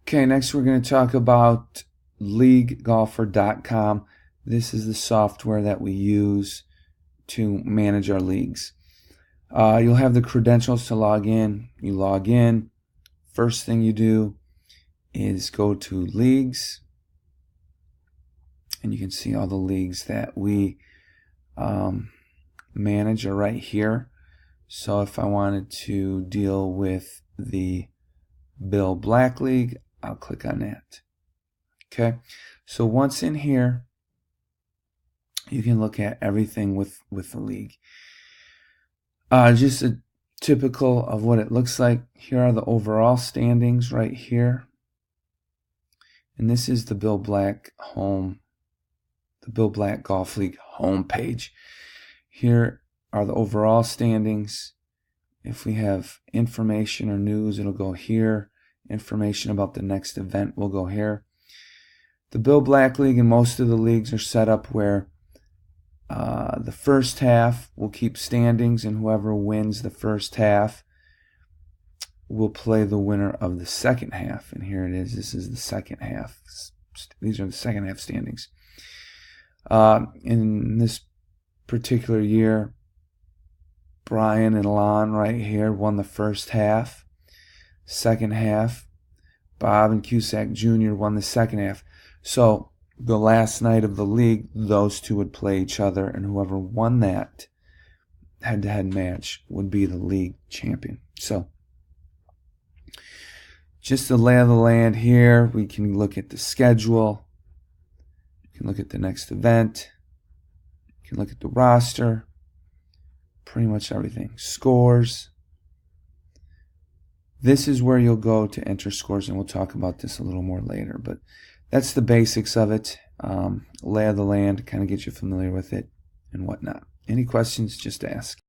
Okay, next we're going to talk about LeagueGolfer.com. This is the software that we use to manage our leagues. You'll have the credentials to log in. You log in. First thing you do is go to Leagues, and you can see all the leagues that we manage are right here. So if I wanted to deal with the Bill Black League, I'll click on that. Okay, so once in here, you can look at everything with the league. Just a typical of what it looks like. Here are the overall standings right here. And this is the Bill Black Golf League home page. Here are the overall standings. If we have information or news, it'll go here. Information about the next event will go here. The Bill Black League and most of the leagues are set up where the first half will keep standings, and whoever wins the first half will play the winner of the second half. And here it is. This is the second half. These are the second half standings. In this particular year, Brian and Lon right here won the first half. Second half, Bob and Cusack Jr. won the second half. So the last night of the league, those two would play each other, and whoever won that head-to-head match would be the league champion. So just the lay of the land here. We can look at the schedule. You can look at the next event. You can look at the roster. Pretty much everything. Scores. This is where you'll go to enter scores, and we'll talk about this a little more later. But that's the basics of it. Lay of the land, kind of get you familiar with it and whatnot. Any questions, just ask.